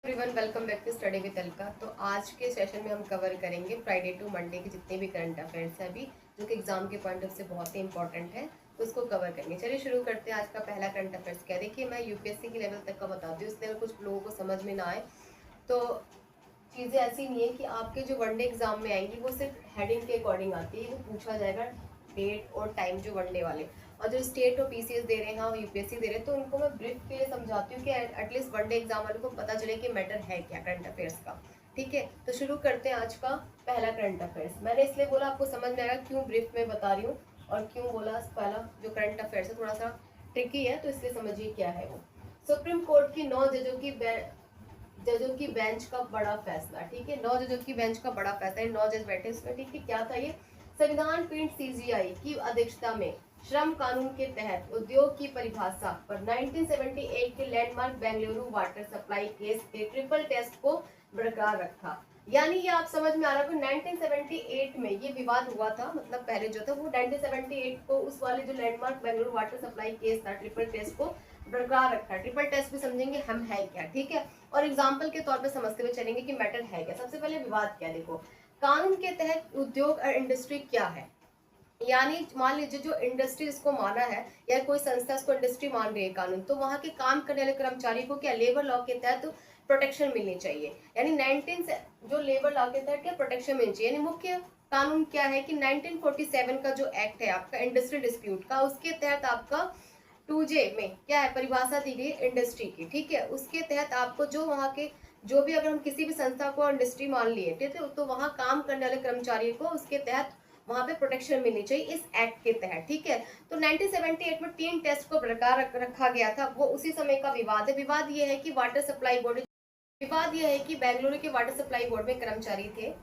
Everyone, welcome back to study with Alka. तो आज के सेशन में हम कवर करेंगे फ्राइडे टू मंडे के जितने भी करंट अफेयर्स हैं अभी, जो कि एग्जाम के पॉइंट ऑफ से बहुत ही इंपॉर्टेंट है, तो उसको कवर करेंगे। चलिए शुरू करते हैं। आज का पहला करंट अफेयर्स क्या है, देखिए मैं यूपीएससी के लेवल तक का बताती हूँ, इसलिए अगर कुछ लोगों को समझ में ना आए तो चीज़ें ऐसी नहीं है कि आपके जो वनडे एग्जाम में आएंगी वो सिर्फ हेडिंग के अकॉर्डिंग आती है। वो पूछा जाएगा डेट और टाइम जो वनडे वाले, और जो स्टेट और पीसीएस दे रहे हैं और यूपीएससी दे रहे हैं, तो उनको मैं ब्रीफ के लिए समझाती हूँ कि एटलीस्ट वनडे एग्जाम वाले को पता चले कि मैटर है क्या करंट अफेयर्स का। ठीक है, तो शुरू करते हैं आज का पहला करंट अफेयर्स। मैंने इसलिए बोला आपको समझ में आएगा क्यों ब्रीफ में बता रही हूँ, और क्यों बोला पहला जो करंट अफेयर्स है थोड़ा सा ट्रिकी है, तो इसलिए समझिए क्या है वो। सुप्रीम कोर्ट की 9 जजों की बेंच का बड़ा फैसला। ठीक है, 9 जजों की बेंच का बड़ा फैसला है, 9 जज बैठे इसमें। ठीक है, क्या था ये? संविधान पीठ सीजीआई की अध्यक्षता में श्रम कानून के तहत उद्योग की परिभाषा पर 1978 के landmark Bengaluru water supply case के ट्रिपल टेस्ट को बरकरार रखा। यानी ये आप समझ में आ रहा है, 1978 में ये विवाद हुआ था, मतलब पहले जो था वो 1978 को उस वाले जो landmark Bengaluru water supply case था, ट्रिपल टेस्ट को बरकरार रखा। ट्रिपल टेस्ट भी समझेंगे हम है क्या, ठीक है, और एग्जाम्पल के तौर पे समझते हुए चलेंगे कि मैटर है क्या। सबसे पहले विवाद क्या, देखो कानून के तहत उद्योग और इंडस्ट्री क्या है। यानी मान लीजिए जो इंडस्ट्री इसको माना है या कोई संस्था इसको इंडस्ट्री मान रही है कानून, तो वहां के काम करने वाले कर्मचारी को क्या लेबर लॉ के तहत प्रोटेक्शन मिलनी चाहिए। यानी 19 जो लेबर लॉ के तहत क्या प्रोटेक्शन मिलनी चाहिए। यानी मुख्य कानून क्या है कि 1947 का जो एक्ट है आपका इंडस्ट्री डिस्प्यूट का, उसके तहत आपका 2J में क्या है परिभाषा दी गई इंडस्ट्री की। ठीक है, उसके तहत आपको जो वहाँ के जो भी, अगर हम किसी भी संस्था को इंडस्ट्री मान लिए, ठीक है, तो वहाँ काम करने वाले कर्मचारी को उसके तहत वहां पे प्रोटेक्शन मिलनी चाहिए इस एक्ट के तहत। ठीक है, तो 1978 में 3 टेस्ट को बरकरार रखा गया था, वो उसी समय का विवाद है। विवाद ये है कि वाटर सप्लाई बोर्ड विवाद यह है कि बेंगलुरु के वाटर सप्लाई बोर्ड में कर्मचारी थे,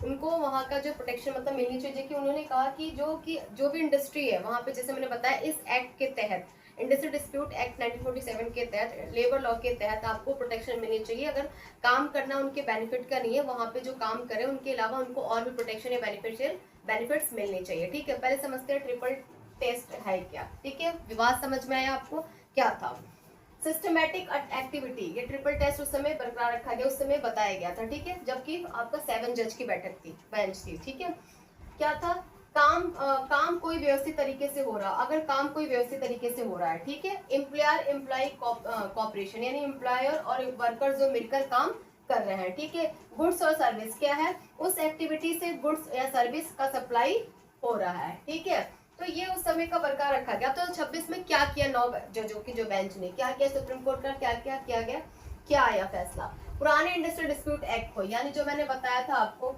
उनको वहां का जो प्रोटेक्शन मतलब मिलनी चाहिए, कि उन्होंने कहा कि जो भी इंडस्ट्री है वहां पे, जैसे मैंने बताया इस एक्ट के तहत इंडस्ट्री डिस्प्यूट एक्ट 1947 के तहत लेबर लॉ के तहत आपको प्रोटेक्शन मिलनी चाहिए। अगर काम करना उनके बेनिफिट का नहीं है, वहां पे जो काम करे उनके अलावा उनको और भी प्रोटेक्शन या बेनिफिट्स मिलने चाहिए। ठीक है, पहले समझते हैं ट्रिपल टेस्ट है क्या। ठीक है, विवाद समझ में आया आपको क्या था। सिस्टमैटिक एक्टिविटी, ये ट्रिपल टेस्ट उस समय बरकरार रखा गया, उस समय बताया गया था। ठीक है, जबकि आपका 7 जज की बैठक थी, बेंच थी। ठीक है, क्या था? काम कोई व्यवस्थित तरीके से हो रहा, अगर काम कोई व्यवस्थित तरीके से हो रहा है। ठीक है, एम्प्लॉयर एम्प्लॉय कॉपरेशन, यानी एम्प्लॉयर और वर्कर जो मिलकर काम कर रहे हैं। ठीक है, गुड्स और सर्विस क्या है, उस एक्टिविटी से गुड्स या सर्विस का सप्लाई हो रहा है। ठीक है, तो ये उस समय का बरकरार रखा गया। तो 26 में क्या किया 9 जजों की जो बेंच ने क्या किया, सुप्रीम कोर्ट का क्या क्या किया गया, क्या आया फैसला? पुराने इंडस्ट्रियल डिस्प्यूट एक्ट को, यानी जो मैंने बताया था आपको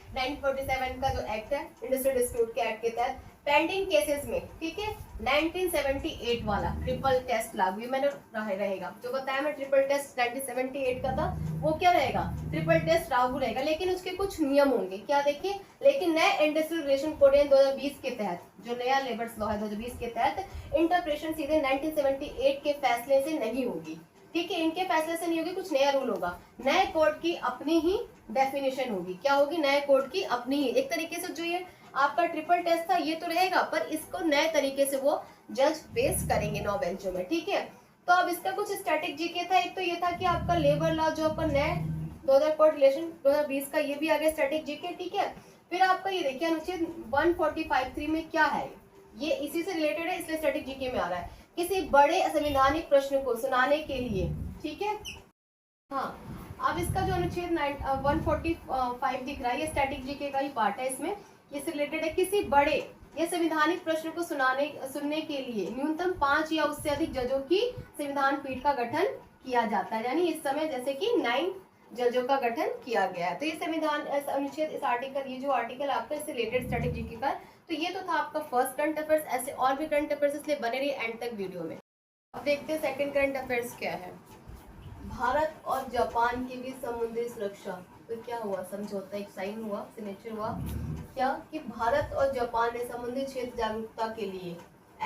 1947 का जो एक्ट है इंडस्ट्रियल डिस्प्यूट के एक्ट के तहत पेंडिंग केसेस में, ठीक है, 1978 वाला ट्रिपल टेस्ट लागू मैंने रहेगा। जो बताया मैं ट्रिपल टेस्ट 1978 का था, वो क्या रहेगा, ट्रिपल टेस्ट लागू रहेगा, लेकिन उसके कुछ नियम होंगे। क्या देखिए, लेकिन नए इंडस्ट्रियल रिलेशन कोड 2020 के तहत, जो नया लेबर लॉ है 2020 के तहत, इंटरप्रेशन सीधे 1978 के फैसले से नहीं होगी। ठीक है, इनके फैसले से नहीं होगी, कुछ नया रूल होगा, नए कोड की अपनी ही डेफिनेशन होगी। क्या होगी? नए कोड की अपनी ही, एक तरीके से जो ये आपका ट्रिपल टेस्ट था ये तो रहेगा, पर इसको नए तरीके से वो जज पेश करेंगे 9 बेंचों में। ठीक है, तो अब इसका कुछ स्टैटिक जीके था। एक तो ये था कि आपका लेबर लॉ जो आपका नए 2000 कोड रिलेशन 2020 का, ये भी आ गया स्टैटिक जीके। ठीक है, फिर आपका ये देखिए अनुच्छेद 145(3) में क्या है, ये इसी से रिलेटेड है, इसलिए स्टैटिक जीके में आ रहा है। किसी बड़े संवैधानिक प्रश्न को सुनाने के लिए, ठीक है, हाँ, अब इसका जो अनुच्छेद 145 दिख रहा है, ये स्टैटिक जीके का ही पार्ट है, इसमें ये रिलेटेड है। किसी बड़े या संवैधानिक प्रश्न को सुनने के लिए न्यूनतम 5 या उससे अधिक जजों की संविधान पीठ का गठन किया जाता है। यानी इस समय जैसे कि 9 जजों का गठन किया गया है। तो ये संविधान अनुच्छेद, इस आर्टिकल, ये जो आर्टिकल आपका इससे रिलेटेड स्टैटिक जीके का, तो ये तो था आपका फर्स्ट करंट अफेयर्स। ऐसे और भी करंट अफेयर्स, इसलिए बने रहिए एंड तक वीडियो में। अब देखते हैं सेकंड करंट अफेयर्स क्या है। भारत और जापान के बीच समुद्री सुरक्षा, तो क्या हुआ, समझौता एक साइन हुआ, सिग्नेचर हुआ। क्या कि भारत और जापान ने समुद्री क्षेत्र जागरूकता के लिए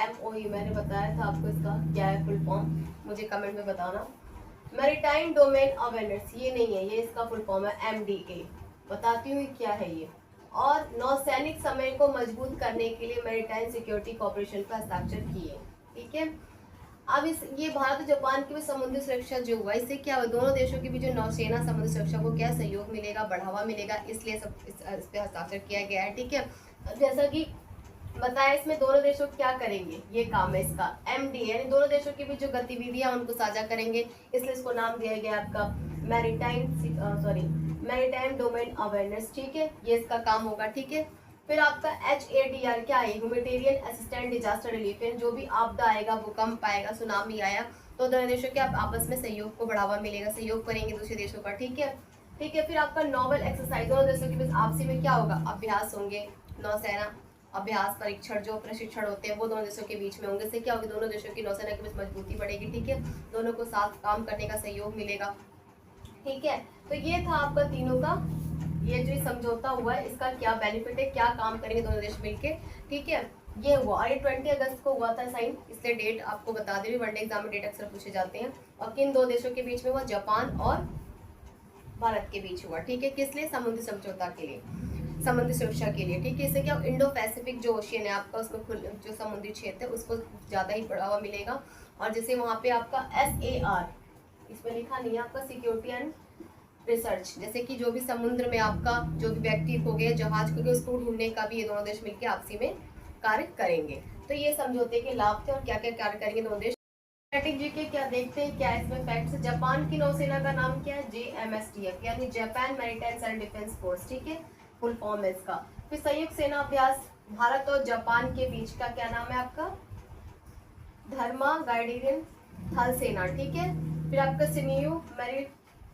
MOU, मैंने बताया था आपको इसका क्या है फुल फॉर्म, मुझे कमेंट में बताना। मैरीटाइम डोमेन अवेयरनेस, ये नहीं है, ये इसका फुल फॉर्म है MDA, बताती हूँ क्या है ये। और नौसैनिक समय को मजबूत करने के लिए मैरीटाइम सिक्योरिटी कॉर्पोरेशन पर हस्ताक्षर किए। ठीक है, अब इस ये भारत और जापान के बीच समुद्री सुरक्षा जो हुआ, इससे क्या हुआ, दोनों देशों के बीच जो नौसेना समुद्री सुरक्षा को क्या सहयोग मिलेगा, बढ़ावा मिलेगा, इसलिए सब इस पे हस्ताक्षर किया गया है। ठीक है, जैसा कि बताया, इसमें दोनों देशों क्या करेंगे, ये काम है इसका MD, यानी दोनों देशों के बीच जो गतिविधियां उनको साझा करेंगे, इसलिए इसको नाम दिया गया आपका मैरीटाइम डोमेन अवेयरनेस। ठीक है, ये इसका काम होगा। ठीक है, फिर आपका HADR क्या है, ह्यूमैनिटेरियन असिस्टेंट डिजास्टर रिलीफ, जो भी आपदा आएगा, भूकंप आएगा, सुनामी आया, तो दोनों देशों के आपस में सहयोग को बढ़ावा मिलेगा, सहयोग करेंगे दूसरे देशों का। ठीक है, ठीक है, फिर आपका नॉवल एक्सरसाइज, दोनों देशों के बीच आपसी में क्या होगा, अभ्यास होंगे, नौसेना अभ्यास परीक्षण जो प्रशिक्षण होते हैं वो दोनों देशों के बीच में होंगे। इससे क्या होगी, दोनों देशों की नौसेना के बीच मजबूती बढ़ेगी। ठीक है, दोनों को साथ काम करने का सहयोग मिलेगा। ठीक है, तो ये था आपका तीनों का, ये जो समझौता हुआ है इसका क्या बेनिफिट है, क्या काम करेंगे दोनों देश मिलके। ठीक है, ये हुआ, और ये 20 अगस्त को हुआ था साइन, इसलिए डेट आपको बता दे रही हूँ, वनडे एग्जाम में डेट अक्सर पूछे जाते हैं। और किन दो देशों के बीच में हुआ, जापान और भारत के बीच हुआ। ठीक है, किस लिए, समुद्री समझौता के लिए, समुद्री सुरक्षा के लिए। ठीक है, इससे क्या, इंडो पैसिफिक जो ओशियन है आपका, उसमें जो समुद्री क्षेत्र है उसको ज्यादा ही बढ़ावा मिलेगा। और जैसे वहां पे आपका SAR, इसमें लिखा नहीं है आपका, सिक्योरिटी एंड रिसर्च, जैसे कि जो भी समुद्र में आपका जो भी व्यक्ति हो गया, जहाज हो गया, उसको ढूंढने का भी ये दोनों देश मिलकर आपसी में कार्य करेंगे। तो ये समझौते के लाभ थे और क्या क्या कार्य करेंगे दोनों देश। स्ट्रेटेजिक जीके क्या देखते हैं, क्या इसमें फैक्ट्स। जापान की नौसेना का नाम क्या है, JMSTF, यानी Japan maritime and defence force. ठीक है, फुल फॉर्म है इसका। फिर संयुक्त सेना अभ्यास भारत और जापान के बीच का क्या नाम है आपका, धर्मा गाइडेरियन थल सेना। ठीक है, फिर आपका सिमियू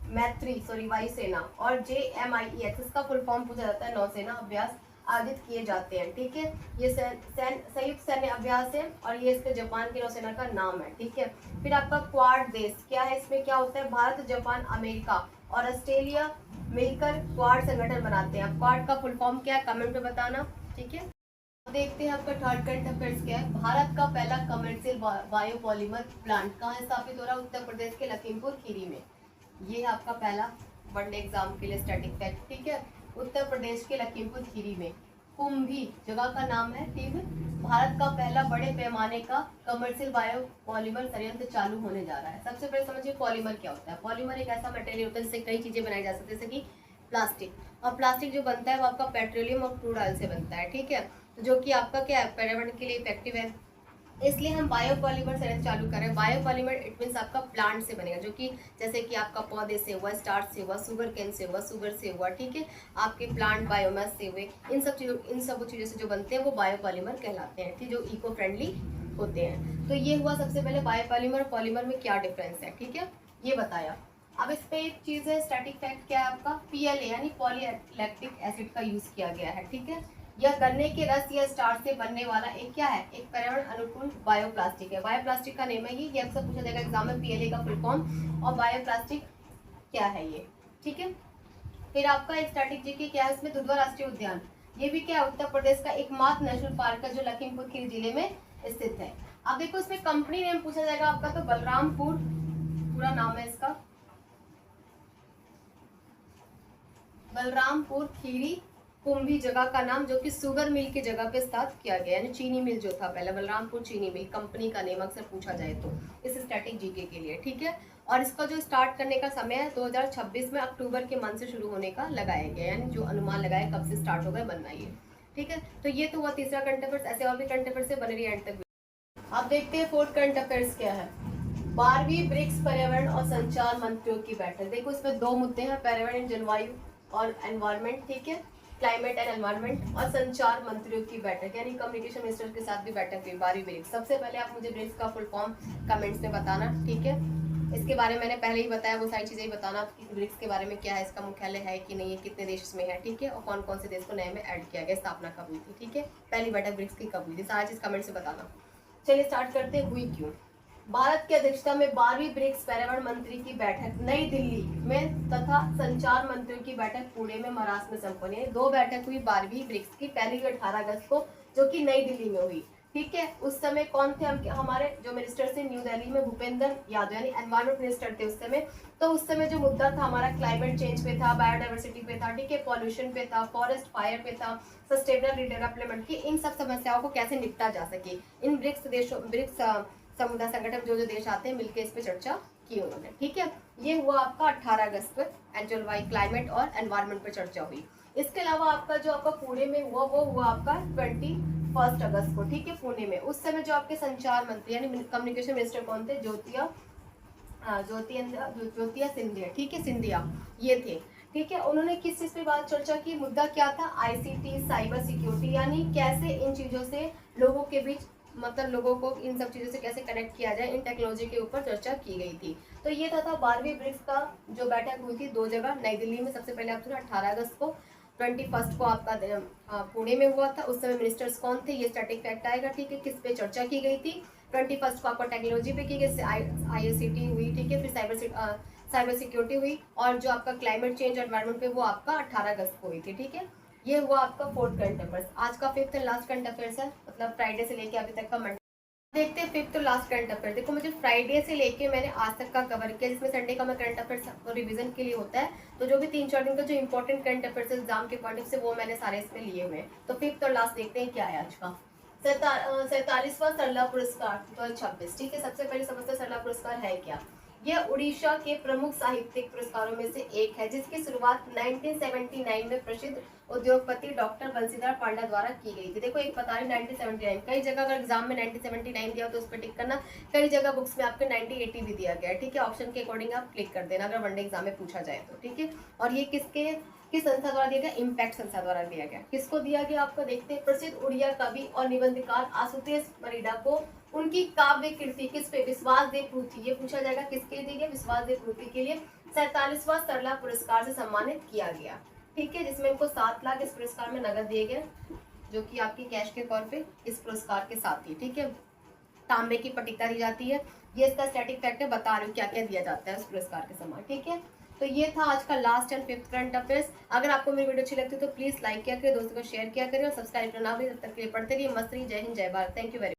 मैत्री वायुसेना, और JMIEX, इसका फुल फॉर्म पूछा जाता है, नौसेना अभ्यास आयोजित किए जाते हैं। ठीक है, ये संयुक्त सैन्य अभ्यास है और ये इसके जापान की नौसेना का नाम है। ठीक है, फिर आपका क्वाड देश क्या है, इसमें क्या होता है, भारत, जापान, अमेरिका और ऑस्ट्रेलिया मिलकर क्वाड संगठन बनाते हैं। क्वाड का फुल फॉर्म क्या है, कमेंट में बताना। ठीक है, देखते हैं आपका थर्ड करंट अफेयर्स क्या है। भारत का पहला कमर्शियल बायोपॉलीमर प्लांट कहाँ स्थापित हो रहा है, उत्तर प्रदेश के लखीमपुर खीरी में। ये है आपका पहला वनडे एग्जाम के लिए स्टैटिक फैक्ट। ठीक है, उत्तर प्रदेश के लखीमपुर खीरी में कुंभी जगह का नाम है। ठीक है, भारत का पहला बड़े पैमाने का कमर्शियल बायो पॉलीमर संयंत्र चालू होने जा रहा है। सबसे पहले समझिए पॉलीमर क्या होता है। पॉलीमर एक ऐसा मटेरियल होता है जिससे कई चीजें बनाई जा सकती है, जैसे कि प्लास्टिक, और प्लास्टिक जो बनता है वो आपका पेट्रोलियम और क्रूड ऑयल से बनता है। ठीक है, जो कि आपका क्या है, पर्यावरण के लिए इफेक्टिव है, इसलिए हम बायोपॉलीमर संयंत्र चालू करें। बायोपॉलीमर इट मीन्स आपका प्लांट से बनेगा, जो कि जैसे कि आपका पौधे से हुआ, स्टार्च से हुआ, सुगर केन से हुआ, सुगर से हुआ। ठीक है, आपके प्लांट बायोमास से हुए, इन सब चीज़ों से जो बनते हैं वो बायोपॉलीमर कहलाते हैं। ठीक, जो इको फ्रेंडली होते हैं। तो ये हुआ सबसे पहले बायोपॉलीमर और पॉलीमर में क्या डिफरेंस है। ठीक है, ये बताया। अब इस पे एक चीज़ है, स्टैटिक फैक्ट क्या है आपका, PLA यानी पॉलीलैक्टिक एसिड का यूज किया गया है। ठीक है, यह गन्ने के रस या स्टार्च से बनने वाला एक क्या है, एक पर्यावरण अनुकूल बायोप्लास्टिक है। बायोप्लास्टिक का नेम है ये अक्सर पूछा जाएगा एग्जाम में, PLA का फुल फॉर्म, और बायोप्लास्टिक क्या है ये। ठीक है, फिर आपका एक स्टैटिक जीके क्या है, इसमें दुधवा राष्ट्रीय उद्यान, ये भी क्या है, उत्तर प्रदेश का एकमात्र नेशनल पार्क है जो लखीमपुर खीरी जिले में स्थित है। अब देखो इसमें कंपनी नेम पूछा जाएगा आपका, तो बलरामपुर पूरा नाम है इसका, बलरामपुर खीरी कुंभी जगह का नाम, जो कि सुगर मिल की जगह पे स्थापित किया गया, यानी चीनी मिल जो था पहले, बलरामपुर चीनी मिल कंपनी का नेम अक्सर पूछा जाए तो इस स्टैटिक जीके के लिए। ठीक है, और इसका जो स्टार्ट करने का समय है 2026 में अक्टूबर के मंथ से शुरू होने का लगाया गया, यानी जो अनुमान लगाया कब से स्टार्ट होगा बनना ये। ठीक है, तो ये तो हुआ तीसरा करंट अफेयर्स, ऐसे और भी करंट अफेयर्स से बने रही एंड तक। अब देखते हैं फोर्थ करंट अफेयर्स क्या है। 12वीं ब्रिक्स पर्यावरण और संचार मंत्रियों की बैठक। देखो इसमें दो मुद्दे हैं, पर्यावरण जलवायु और एनवायरमेंट। ठीक है, क्लाइमेट एंड एनवायरमेंट, और संचार मंत्रियों की बैठक, यानी कम्युनिकेशन मिनिस्टर के साथ भी बैठक हुई 12वीं ब्रिक्स। सबसे पहले आप मुझे ब्रिक्स का फुल फॉर्म कमेंट्स में बताना। ठीक है, इसके बारे में मैंने पहले ही बताया, वो सारी चीजें ही बताना कि ब्रिक्स के बारे में क्या है, इसका मुख्यालय है कि नहीं है, कितने देश इसमें है। ठीक है, और कौन कौन से देश को नए में ऐड किया गया, स्थापना कब हुई थी। ठीक है, पहली बैठक ब्रिक्स की कब हुई थी, सारी चीज कमेंट से बताना। चलिए स्टार्ट करते, हुई क्यों। भारत की अध्यक्षता में 12वीं ब्रिक्स पर्यावरण मंत्री की बैठक नई दिल्ली में तथा संचार मंत्रियों की बैठक पुणे में महाराष्ट्र में संपन्न है। दो बैठक हुई 12वीं ब्रिक्स की, पहली 18 अगस्त को, जो कि नई दिल्ली में हुई। ठीक है, उस समय कौन थे हमारे जो मिनिस्टर थे न्यू दिल्ली में, भूपेंद्र यादव यानी एनवायरमेंट मिनिस्टर थे उस समय। तो उस समय जो मुद्दा था हमारा क्लाइमेट चेंज पे था, बायोडाइवर्सिटी पे था, ठीक है, पॉल्यूशन पे था, फॉरेस्ट फायर पे था, सस्टेनेबल डेवलपमेंट की, इन सब समस्याओं को कैसे निपटा जा सके, इन ब्रिक्स समुदाय संगठन जो जो देश आते हैं मिलकर इस पर चर्चा की उन्होंने। ठीक है, ये हुआ आपका 18 अगस्त पर जलवायु क्लाइमेट और एनवायरमेंट पर चर्चा हुई। इसके अलावा आपका जो आपका पुणे में हुआ वो हुआ आपका 21 अगस्त को। ठीक है, पुणे में उस समय जो आपके संचार मंत्री यानी कम्युनिकेशन मिनिस्टर कौन थे, ज्योतिया सिंधिया। ठीक है, सिंधिया ये थे। ठीक है, उन्होंने किस चीज पे बात चर्चा की, मुद्दा क्या था, आईसीटी साइबर सिक्योरिटी, यानी कैसे इन चीजों से लोगों के बीच मतलब लोगों को इन सब चीजों से कैसे कनेक्ट किया जाए, इन टेक्नोलॉजी के ऊपर चर्चा की गई थी। तो ये था 12वीं ब्रिक्स का जो बैठक हुई थी 2 जगह, नई दिल्ली में सबसे पहले आपको 18 अगस्त को, 21 को आपका पुणे में हुआ था। उस समय मिनिस्टर्स कौन थे, ये स्टैटिक फैक्ट आएगा। ठीक है, किस पे चर्चा की गई थी, 21 को आपका टेक्नोलॉजी पे की गई, आईसीटी हुई। ठीक है, फिर साइबर सिक्योरिटी हुई, और जो आपका क्लाइमेट चेंज और एनवायरमेंट पे वो आपका 18 अगस्त को हुई थी। ठीक है, ये हुआ आपका 4th करंट अफेयर्स। आज का 5th and last current affairs है, मतलब फ्राइडे से लेके अभी तक का मंडे। देखते हैं 5th और लास्ट करंट अफेयर। देखो मुझे फ्राइडे से लेके मैंने आज तक का कवर किया, जिसमें संडे का मैं करंट अफेयर्स रिवीजन के लिए होता है, तो जो भी 3-4 दिन का जो इंपॉर्टेंट करंट अफेयर्स एग्जाम के पॉइंट से वो मैंने सारे इसमें लिए हुए हैं। तो 5th और लास्ट देखते हैं क्या है आज का। 47वां सरला पुरस्कार 2026। ठीक है, सबसे पहले समझते हैं सरला पुरस्कार है क्या। यह उड़ीसा के प्रमुख साहित्यिक पुरस्कारों में से एक है, जिसकी शुरुआत 1979 में प्रसिद्ध उद्योगपति डॉक्टर बंसीधर पांडा द्वारा की गई थी। देखो एक बता रही 1979, कई जगह अगर एग्जाम में 1979 दिया तो उस पर टिक करना, कई जगह बुक्स में आपके 1980 भी दिया गया है। ठीक है, ऑप्शन के अकॉर्डिंग आप क्लिक कर देना अगर वनडे एग्जाम में पूछा जाए तो। ठीक है, और ये किस संस्था द्वारा दिया गया, इम्पैक्ट संस्था द्वारा दिया गया। किसको दिया गया आपको देखते हैं, प्रसिद्ध उड़िया कवि और निबंधकार आशुतोष परिडा को उनकी काव्य कृति किस पे, विश्वास देव पृथ्वी, ये पूछा जाएगा किसके लिए दिया गया, विश्वास देव पृथ्वी के लिए 47वां सरला पुरस्कार से सम्मानित किया गया। ठीक है, जिसमें इनको 7 लाख इस पुरस्कार में नगद दिए गए, जो कि आपकी कैश के तौर पे इस पुरस्कार के साथ ही। ठीक है, तांबे की पट्टिका दी जाती है, ये इसका स्टैटिक फैक्ट है, बता रही हूँ क्या क्या दिया जाता है उस पुरस्कार के समान। ठीक है, तो ये था आज का last and 5th current affairs. अगर आपको मेरी वीडियो अच्छी लगती है तो प्लीज लाइक किया करें, दोस्तों को शेयर किया करें और सब्सक्राइब करना भी। तब तक के लिए पढ़ते रहिए, मस्त रहिए। जय हिंद, जय Bharat. Thank you very much.